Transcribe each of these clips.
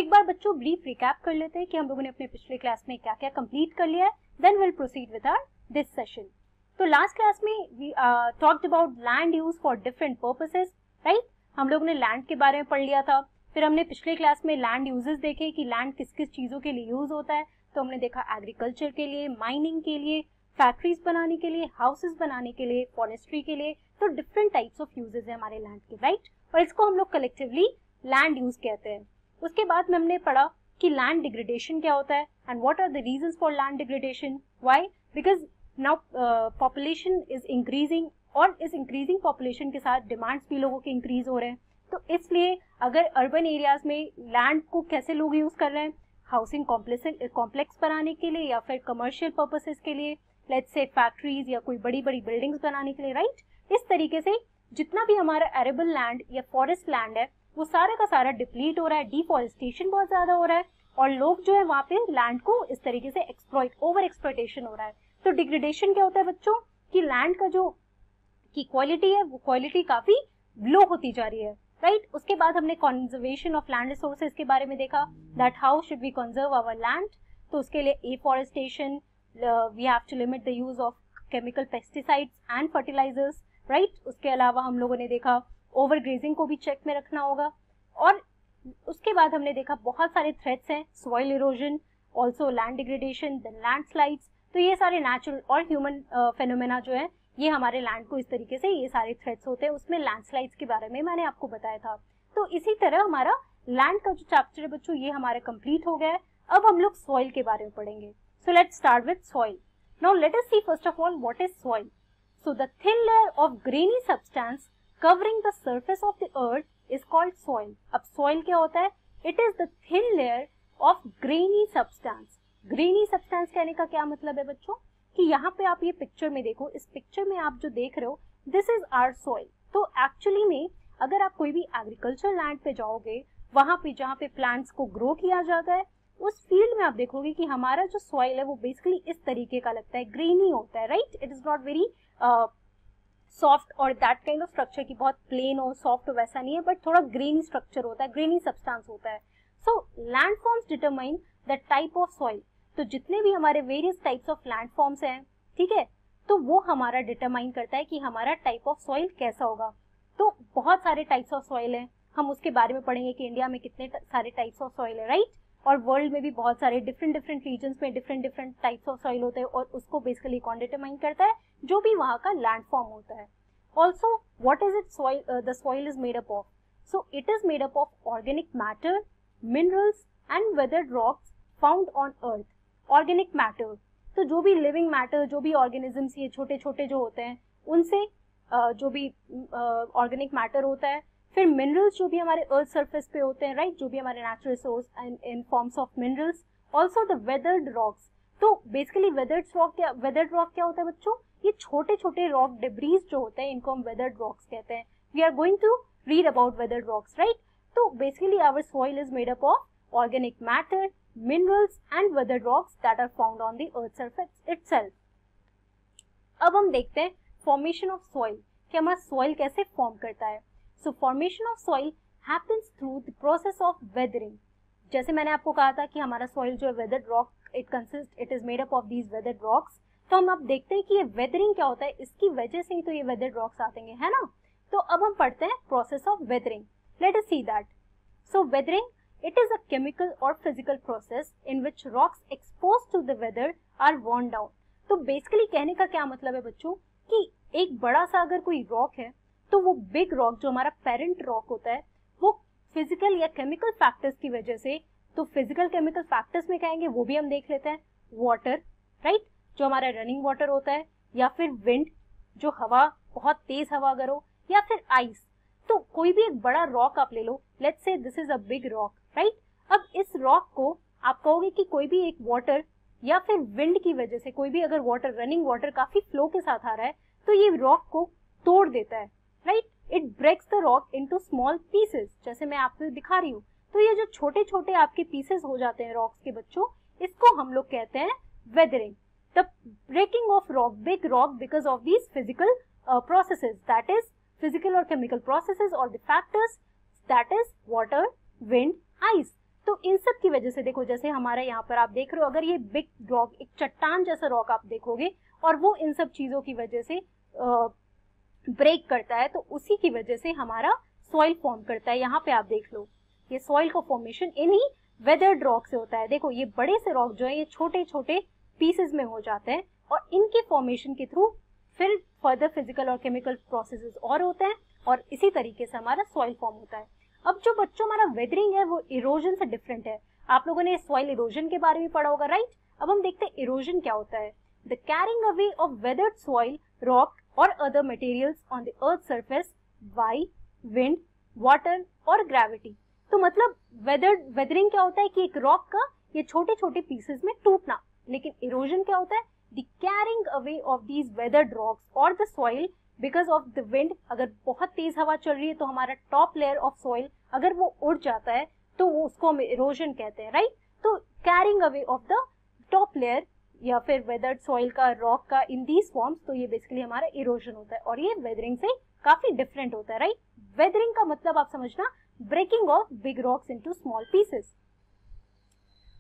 एक बार बच्चों brief recap कर लेते हैं कि हम लोगों ने अपने पिछले क्लास में क्या क्या कंप्लीट कर लिया है, then will proceed with our this session. तो लास्ट क्लास में we talked about land use for different purposes, right. हम लोगों ने लैंड के बारे में पढ़ लिया था। फिर हमने पिछले क्लास में लैंड यूजेस देखे कि लैंड किस किस चीज़ों के लिए यूज होता है। तो हमने देखा एग्रीकल्चर के लिए, माइनिंग के लिए, फैक्ट्रीज बनाने के लिए, हाउसेस बनाने के लिए, फॉरेस्ट्री के लिए। तो डिफरेंट टाइप्स ऑफ यूजेस है हमारे लैंड के, राइट। और इसको हम लोग कलेक्टिवली लैंड यूज कहते हैं। उसके बाद में हमने पढ़ा कि लैंड डिग्रेडेशन क्या होता है and what are the reasons for land degradation. Why? Because now population is increasing, और इस इंक्रीजिंग पॉपुलेशन के साथ डिमांड्स भी लोगों के इंक्रीज हो रहे हैं। तो इसलिए अगर अर्बन एरियाज में लैंड को कैसे लोग यूज कर रहे हैं, हाउसिंग कॉम्प्लेक्स बनाने के लिए या फिर कमर्शियल पर्पसेस के लिए, लेट्स से फैक्ट्रीज या कोई बड़ी बड़ी बिल्डिंग्स बनाने के लिए, राइट। इस तरीके से जितना भी हमारा एरेबल लैंड या फॉरेस्ट लैंड है वो सारा का सारा डिप्लीट हो रहा है, डिफॉरेस्टेशन बहुत ज्यादा हो रहा है, और लोग जो है वहाँ पे लैंड को इस तरीके से एक्सप्लॉइट, ओवर एक्सप्लॉइटेशन हो रहा है। तो डिग्रेडेशन क्या होता है बच्चों कि लैंड का जो की क्वालिटी है वो क्वालिटी काफी लो होती जा रही है, राइट। उसके बाद हमने कंजर्वेशन ऑफ लैंड रिसोर्सेज के बारे में देखा, that how should we conserve our land. तो उसके लिए afforestation, we have to limit the use of chemical pesticides and fertilisers, right. उसके अलावा हम लोगों ने देखा ओवर ग्रेजिंग को भी चेक में रखना होगा। और उसके बाद हमने देखा बहुत सारे थ्रेट्स हैं, soil erosion, also land degradation, then landslides. तो ये सारे नेचुरल और ह्यूमन फेनोमेना जो है ये हमारे लैंड को इस तरीके से ये सारे थ्रेट्स होते हैं। उसमें लैंडस्लाइड्स के बारे में मैंने आपको बताया था। तो इसी तरह हमारा लैंड का जो चैप्टर है बच्चों ये हमारा कंप्लीट हो गया है। अब हम लोग सॉइल के बारे में पढ़ेंगे। So let's start with soil. Now let us see first of all what is soil. So the thin layer of grainy substance covering the surface of the earth is called soil. अब soil क्या होता है? It is the thin layer of grainy substance. Grainy substance कहने का क्या मतलब है बच्चों कि यहाँ पे आप ये पिक्चर में देखो, इस पिक्चर में आप जो देख रहे हो this is our soil. तो एक्चुअली में अगर आप कोई भी एग्रीकल्चर लैंड पे जाओगे, वहां पे जहाँ पे प्लांट्स को ग्रो किया जाता है, उस फील्ड में आप देखोगे कि हमारा जो सॉइल है वो बेसिकली इस तरीके का लगता है, ग्रेनी होता है, right. It is not very soft और दैट काइंड ऑफ स्ट्रक्चर की बहुत प्लेन और सॉफ्ट वैसा नहीं है, बट थोड़ा ग्रेनी स्ट्रक्चर होता है, ग्रेनी सब्सटेंस होता है। So land forms determine the type of soil. तो जितने भी हमारे various types of land forms हैं, ठीक है, तो वो हमारा डिटरमाइन करता है कि हमारा टाइप ऑफ सॉइल कैसा होगा। तो बहुत सारे टाइप्स ऑफ सॉइल हैं, हम उसके बारे में पढ़ेंगे कि इंडिया में कितने सारे टाइप्स ऑफ सॉइल है, राइट। और वर्ल्ड में भी बहुत सारे डिफरेंट रीजन्स में डिफरेंट टाइप्स ऑफ सॉइल होते हैं, और उसको बेसिकली कौन डिटरमाइन करता है? जो भी वहाँ का लैंड फॉर्म होता है। Also, what is it soil? The soil is made up of. So it is made up of organic matter, minerals and weathered rocks found on earth. Organic matter, तो जो भी living matter, जो भी organisms ये छोटे छोटे जो होते हैं उनसे जो भी organic matter होता है, फिर minerals जो भी हमारे earth surface पे होते हैं, right, जो भी हमारे natural source in forms of minerals. Also the weathered rocks. तो बेसिकली weathered rock क्या होता है बच्चों? ये छोटे छोटे रॉक डिब्रीज जो होते हैं इनको हम वेदर्ड रॉक्स कहते हैं। We are going to read about weathered rocks, right. तो basically our soil is made up of organic matter, minerals and weathered rocks that are found on the earth surface itself. अब हम देखते हैं formation of soil, कि हमारा soil कैसे form करता है। सो formation of soil happens through the process of weathering. जैसे मैंने आपको कहा था कि हमारा सॉइल जो है weathered rock, it is made up of these weathered rocks. तो हम अब देखते हैं कि ये वेदरिंग क्या होता है, इसकी वजह से ही तो ये वेदर्ड रॉक्स आते हैं, है ना। तो अब हम पढ़ते हैं process of weathering. Let us see that. So weathering, it is a chemical और physical process in which rocks exposed to the weather are worn down. तो बेसिकली कहने का क्या मतलब है बच्चों कि एक बड़ा सा अगर कोई रॉक है तो वो बिग रॉक जो हमारा पेरेंट रॉक होता है वो फिजिकल या केमिकल फैक्टर्स की वजह से, तो फिजिकल केमिकल फैक्टर्स में कहेंगे वो भी हम देख लेते हैं, वाटर, राइट, जो हमारा रनिंग वाटर होता है, या फिर विंड, जो हवा, बहुत तेज हवा अगर हो, या फिर आइस। तो कोई भी एक बड़ा रॉक आप ले लो, let's say this is a big rock, right. अब इस रॉक को आप कहोगे कि कोई भी एक वाटर या फिर विंड की वजह से, कोई भी अगर वाटर, रनिंग वाटर काफी फ्लो के साथ आ रहा है तो ये रॉक को तोड़ देता है, right. It breaks the rock into small pieces, जैसे मैं आपको दिखा रही हूँ। तो ये जो छोटे छोटे आपके पीसेस हो जाते हैं रॉक्स के बच्चों, इसको हम लोग कहते हैं weathering. The breaking of rock, big rock, because of these physical processes, that is physical or chemical processes or the factors, that is water, wind, ice. तो इन सब की वजह से देखो, जैसे हमारा यहाँ पर आप देख रहे हो, अगर ये बिग रॉक, एक चट्टान जैसा रॉक आप देखोगे, और वो इन सब चीजों की वजह से ब्रेक करता है, तो उसी की वजह से हमारा सॉइल फॉर्म करता है। यहाँ पे आप देख लो, ये सॉइल का फॉर्मेशन इन्हीं वेदर्ड रॉक से होता है। देखो ये बड़े से रॉक जो है ये छोटे छोटे पीसेस में हो जाते हैं, और इनके फॉर्मेशन के थ्रू फिर फर्दर फिजिकल और केमिकल प्रोसेसेस और होते हैं, और इसी तरीके से हमारा सॉइल फॉर्म होता है। अब जो बच्चों हमारा वेदरिंग है वो इरोजन से डिफरेंट है। आप लोगों ने सॉइल इरोजन के बारे में पढ़ा होगा, राइट? अब हम देखते हैं इरोजन क्या होता है। The carrying away of weathered soil, rock और other materials on the earth surface by wind, water और ग्रेविटी। तो मतलब वेदरिंग क्या होता है कि एक रॉक का ये छोटे छोटे पीसेस में टूटना, लेकिन इरोजन क्या होता है? The carrying away of these weathered rocks और the soil because of the wind. अगर बहुत तेज हवा चल रही है तो हमारा टॉप लेयर ऑफ सॉइल अगर वो उड़ जाता है तो उसको हम इरोजन कहते हैं, राइट? तो carrying away of the top layer या फिर वेदर्ड सॉइल का, रॉक का इन दीज फॉर्म्स, तो ये बेसिकली हमारा इरोजन होता है, और ये वेदरिंग से काफी डिफरेंट होता है, राइट? वेदरिंग का मतलब आप समझना breaking of big rocks into small pieces.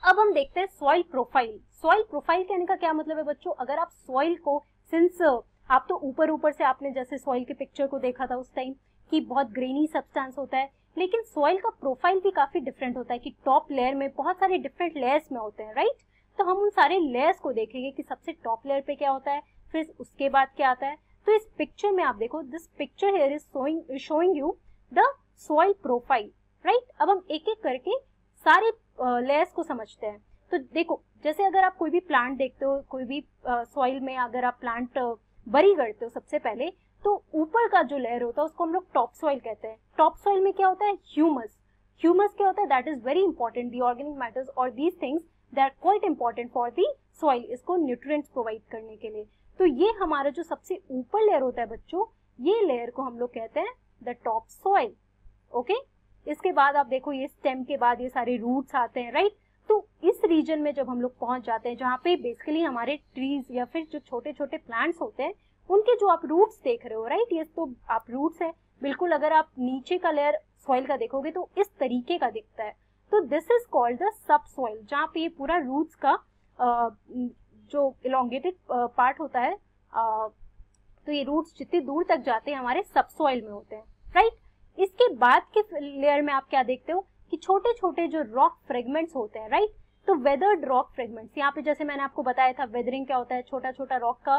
अब हम देखते हैं सॉइल प्रोफाइल। सॉइल प्रोफाइल कहने का क्या मतलब है बच्चों? अगर आप सॉइल को, सिंस आप तो ऊपर से आपने जैसे सॉइल के पिक्चर को देखा था उस टाइम कि बहुत ग्रेनी सब्सटेंस होता है, लेकिन सॉइल का प्रोफाइल भी काफी डिफरेंट होता है कि टॉप लेयर में बहुत सारे डिफरेंट लेयर्स में होते हैं, राइट? तो हम उन सारे लेयर्स को देखेंगे कि सबसे टॉप लेयर पे क्या होता है, फिर उसके बाद क्या आता है। तो इस पिक्चर में आप देखो, this picture here is showing you the soil profile, right? अब हम एक एक करके सारे लेयर्स को समझते हैं। तो देखो, जैसे अगर आप कोई भी प्लांट देखते हो, कोई भी सॉइल में अगर आप प्लांट बरी करते हो सबसे पहले, तो ऊपर का जो लेयर होता है उसको हम लोग टॉप सॉइल कहते हैं। टॉप सॉइल में क्या होता है? ह्यूमस। ह्यूमस क्या होता है? That is very important, the organic matters और these things that are quite important for the soil, इसको न्यूट्रिएंट्स प्रोवाइड करने के लिए। तो ये हमारा जो सबसे ऊपर लेयर होता है बच्चों, ये लेयर को हम लोग कहते हैं द टॉप सॉइल, ओके? इसके बाद आप देखो, ये स्टेम के बाद ये सारे रूट्स आते हैं, राइट? तो इस रीजन में जब हम लोग पहुंच जाते हैं जहाँ पे बेसिकली हमारे ट्रीज या फिर जो छोटे छोटे प्लांट्स होते हैं उनके जो आप रूट्स देख रहे हो, राइट? ये तो आप रूट्स है बिल्कुल। अगर आप नीचे का लेयर सॉइल का देखोगे तो इस तरीके का दिखता है, तो this is called the sub soil, जहाँ पे ये पूरा रूट्स का जो इलोंगेटेड पार्ट होता है, तो ये रूट्स जितनी दूर तक जाते हैं हमारे सब सॉइल में होते हैं, राइट? इसके बाद के लेयर में आप क्या देखते हो कि छोटे छोटे जो रॉक फ्रेगमेंट्स होते हैं, राइट? तो वेदर्ड रॉक फ्रेगमेंट्स, यहाँ पे जैसे मैंने आपको बताया था वेदरिंग क्या होता है, छोटा छोटा रॉक का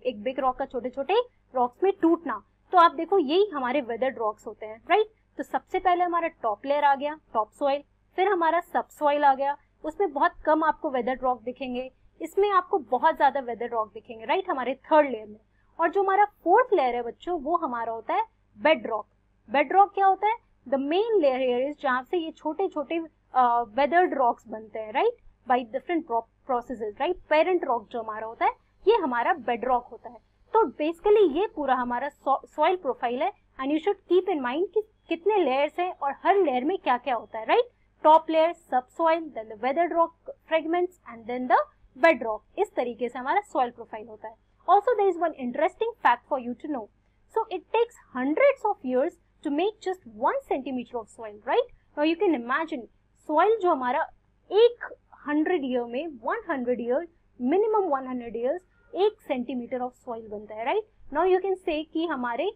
एक बिग रॉक का छोटे छोटे रॉक्स में टूटना। तो आप देखो यही हमारे वेदर्ड रॉक्स होते हैं, राइट? तो सबसे पहले हमारा टॉप लेयर आ गया, टॉप सॉइल, फिर हमारा सब सॉइल आ गया, उसमें बहुत कम आपको वेदर्ड रॉक दिखेंगे, इसमें आपको बहुत ज्यादा वेदर्ड रॉक दिखेंगे, राइट? हमारे थर्ड लेयर में। और जो हमारा फोर्थ लेयर है बच्चों, वो हमारा होता है बेड रॉक। बेड रॉक क्या होता है? The main layer here is जहाँ से ये छोटे छोटे वेदर्ड रॉक्स बनते हैं, right? By different processes, right? Parent rock जो हमारा होता है ये हमारा बेड रॉक होता है। तो बेसिकली ये पूरा हमारा सॉइल प्रोफाइल है, and you should keep in mind कि कितने लेयर्स हैं और हर लेयर में क्या क्या होता है, right? Top layer, subsoil, then the weathered rock fragments and then the bedrock. इस तरीके से हमारा सॉइल प्रोफाइल होता है। Also there is one interesting fact for you to know. So it takes hundreds of years to make just 1 centimeter of soil, right? Now you can imagine soil जो हमारा 100 year में 100 years, minimum 100 years 1 centimeter of soil बनता है, right? Now you can say कि हमारे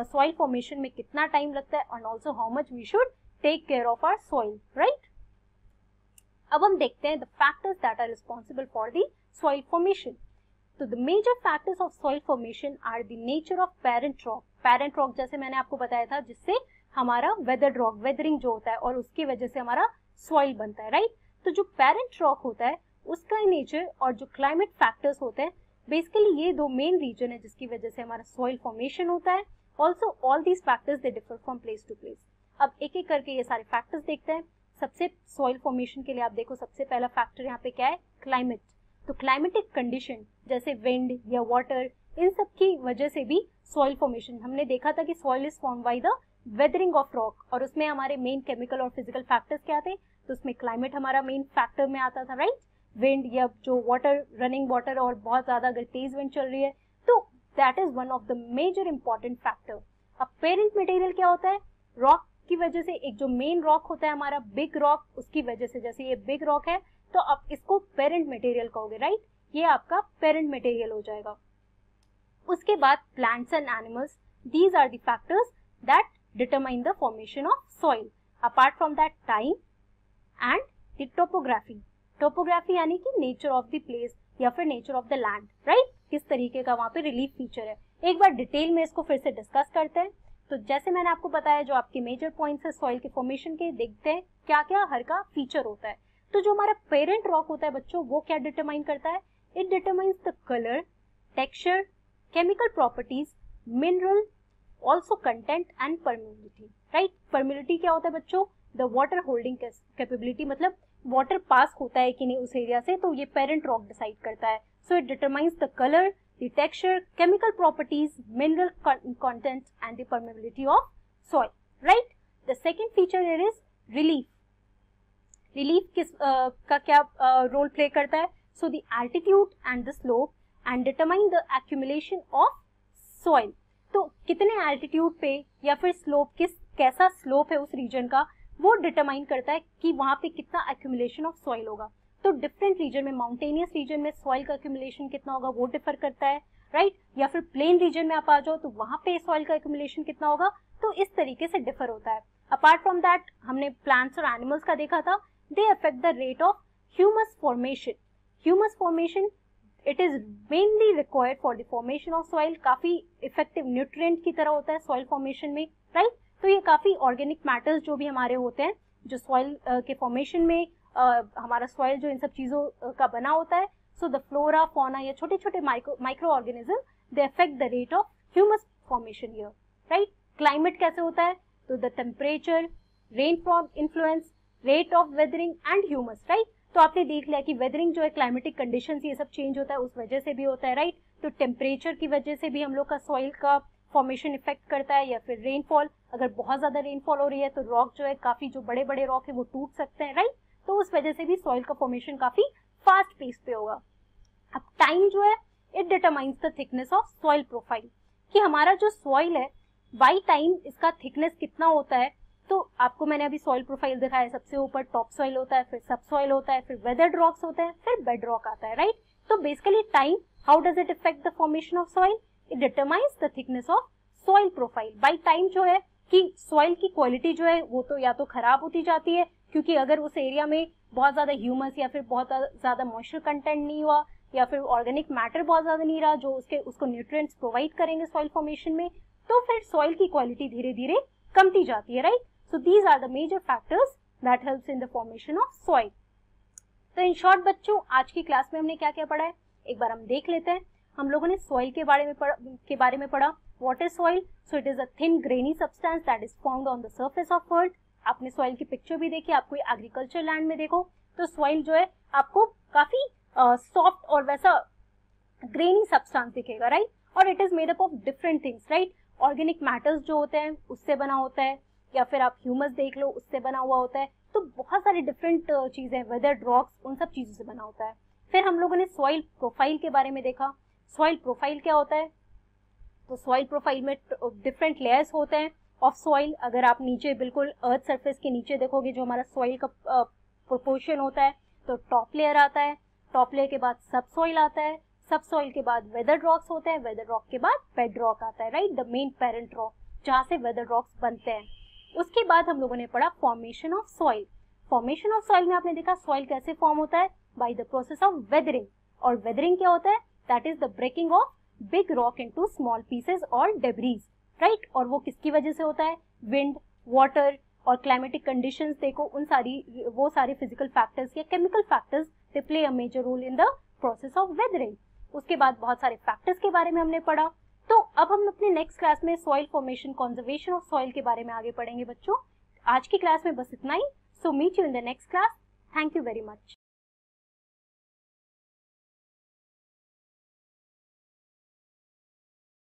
soil formation में कितना time लगता है and also how much we should take care of our soil, right? अब हम देखते हैं the factors that are responsible for the soil formation. So the major factors of soil formation are the nature of parent rock. Parent rock जैसे मैंने आपको बताया था, जिससे हमारा weathered rock, weathering जो होता है और उसकी वजह से हमारा soil बनता है, right? तो जो parent rock होता है उसका नेचर और जो climate factors होते हैं, basically ये दो main region है जिसकी वजह से हमारा soil formation होता है. Also all these factors they differ from place to place. अब एक एक करके ये सारे factors देखते हैं. सबसे soil formation के लिए आप देखो, सबसे पहला factor यहाँ पे क्या है? Climate. तो क्लाइमेटिक कंडीशन जैसे विंड या वाटर, इन सब की वजह से भी सॉइल फॉर्मेशन, हमने देखा था कि soil is form by the weathering of rock, और उसमें हमारे मेन केमिकल और फिजिकल फैक्टर्स क्या थे? तो उसमें क्लाइमेट हमारा मेन फैक्टर में आता था, राइट? विंड या जो वाटर, रनिंग वाटर, और बहुत ज्यादा अगर तेज विंड चल रही है तो that is one of the major important factor. अब पेरेंट मटेरियल क्या होता है? रॉक किसकी वजह से, एक जो मेन रॉक होता है हमारा बिग रॉक, उसकी वजह से, जैसे ये बिग रॉक है तो आप इसको पेरेंट मटेरियल कहोगे, राइट, ये आपका पेरेंट मटेरियल हो जाएगा। उसके बाद plants and animals, these are the factors that determine the formation of soil. Apart from that time and the topography, topography यानी कि नेचर ऑफ द प्लेस या फिर nature of the land, right, किस तरीके का वहाँ पे रिलीफ फीचर है। एक बार डिटेल में इसको फिर से डिस्कस करते हैं। तो जैसे मैंने आपको बताया जो आपके मेजर पॉइंट्स है सॉइल के फॉर्मेशन के, देखते हैं क्या क्या हर का फीचर होता है। तो जो हमारा पेरेंट रॉक होता है बच्चों, वो क्या डिटरमाइन करता है, it determines the colour, texture, chemical properties, mineral, also content and permeability, right. Permeability क्या होता है बच्चों, द वाटर होल्डिंग कैपेबिलिटी, मतलब वाटर पास होता है कि नहीं उस एरिया से, तो ये पेरेंट रॉक डिसाइड करता है। So it determines the colour, the texture, chemical properties, mineral content and the permeability of soil, right. The second feature here is relief. Relief किस का क्या रोल प्ले करता है, so the altitude and the slope and determine the accumulation of soil. तो कितने altitude पे या फिर स्लोप, कैसा स्लोप है उस रीजन का, वो डिटरमाइन करता है कि वहां पे कितना एक्यूमुलेशन ऑफ सॉइल होगा। तो डिफरेंट रीजन में, माउंटेनियस रीजन में सॉइल का एक्यूमुलेशन कितना होगा वो डिफर करता है, राइट, या फिर प्लेन रीजन में आप आ जाओ तो वहां पे सॉइल का एक्यूमुलेशन कितना होगा, तो इस तरीके से डिफर होता है। अपार्ट फ्रॉम दैट हमने प्लांट्स और एनिमल्स का देखा था, they affect the rate of humus formation. Humus formation it is mainly required for the formation of soil, काफी इफेक्टिव न्यूट्रिएंट की तरह होता है सॉइल फॉर्मेशन में, राइट। तो ये काफी ऑर्गेनिक मैटर्स जो भी हमारे होते हैं जो सॉइल के फॉर्मेशन में, हमारा सॉइल जो इन सब चीजों का बना होता है, सो द फ्लोरा, फौना या छोटे छोटे micro organism, they affect the rate of humus formation here, right. Climate कैसे होता है, तो the temperature, rainfall influence, rate of weathering and humus, right. तो आपने देख लिया कि वेदरिंग जो है, क्लाइमेटिक कंडीशंस ये सब चेंज होता है, उस वजह से भी होता है, राइट। तो टेम्परेचर की वजह से भी हम लोग का सॉइल का फॉर्मेशन इफेक्ट करता है, या फिर रेनफॉल, अगर बहुत ज्यादा रेनफॉल हो रही है तो रॉक जो है, काफी जो बड़े बड़े रॉक है वो टूट सकते हैं, राइट। तो उस वजह से भी सॉइल का फॉर्मेशन काफी फास्ट पेस पे होगा। अब टाइम जो है, it determines the thickness of soil profile, कि हमारा जो सॉइल है बाई टाइम इसका थिकनेस कितना होता है। तो आपको मैंने अभी सॉइल प्रोफाइल दिखाया, सबसे ऊपर टॉप सॉइल होता है, फिर सब सॉइल होता है, फिर वेदर्ड रॉक्स होते हैं, फिर बेड रॉक आता है, राइट। तो basically time, how does it effect the formation of soil, it determines the thickness of soil profile. By time जो है कि सॉइल की क्वालिटी जो है वो तो या तो खराब होती जाती है, क्योंकि अगर उस एरिया में बहुत ज्यादा ह्यूमस या फिर बहुत ज्यादा मॉइस्चर कंटेंट नहीं हुआ, या फिर ऑर्गेनिक मैटर बहुत ज्यादा नहीं रहा जो उसको न्यूट्रिएंट्स प्रोवाइड करेंगे सॉइल फॉर्मेशन में, तो फिर सॉइल की क्वालिटी धीरे धीरे कमती जाती है, right. So these are the major factors that helps in the formation of soil. तो इन शॉर्ट बच्चों, आज की क्लास में हमने क्या क्या पढ़ा है एक बार हम देख लेते हैं। हम लोगों ने सॉइल के बारे में पढ़ा। What is soil, so it is a thin granny substance that is found on the surface of earth. आपने सॉइल की पिक्चर भी देखी, आप कोई एग्रीकल्चर लैंड में देखो तो सॉइल जो है आपको काफी सॉफ्ट और वैसा ग्रेनी सब्सटेंस दिखेगा, राइट। और it is made up of different things, right. Organic matters जो होते हैं उससे बना होता है, या फिर आप ह्यूमस देख लो उससे बना हुआ होता है। तो बहुत सारी डिफरेंट चीजें, वेदर्ड रॉक्स, उन सब चीजों से बना होता है। फिर हम लोगों ने सॉइल प्रोफाइल के बारे में देखा। सॉइल प्रोफाइल क्या होता है, तो सॉइल प्रोफाइल में डिफरेंट लेयर्स होते हैं ऑफ सॉइल। अगर आप नीचे बिल्कुल अर्थ सरफेस के नीचे देखोगे जो हमारा सॉइल का प्रोपोर्शन होता है, तो टॉप लेयर आता है, टॉप लेयर के बाद सब सॉइल आता है, सब सॉइल के बाद वेदर्ड रॉक्स होते हैं, वेदर्ड रॉक के बाद बेड रॉक आता है, right, the main parent rock जहां से वेदर्ड रॉक्स बनते हैं। उसके बाद हम लोगों ने पढ़ा formation of soil. Formation of soil में आपने देखा सॉइल कैसे फॉर्म होता है, by the process of weathering. और वेदरिंग क्या होता है, that is the breaking of big rock into small pieces और डेब्रीज, राइट। और वो किसकी वजह से होता है, विंड, वाटर और क्लाइमेटिक कंडीशंस, देखो उन वो सारे फिजिकल फैक्टर्स या chemical factors they play a major role in the process of weathering. उसके बाद बहुत सारे फैक्टर्स के बारे में हमने पढ़ा। तो अब हम अपने नेक्स्ट क्लास में soil formation, conservation of soil के बारे में आगे पढ़ेंगे बच्चों। आज की क्लास में बस इतना ही। So meet you in the next class. Thank you very much.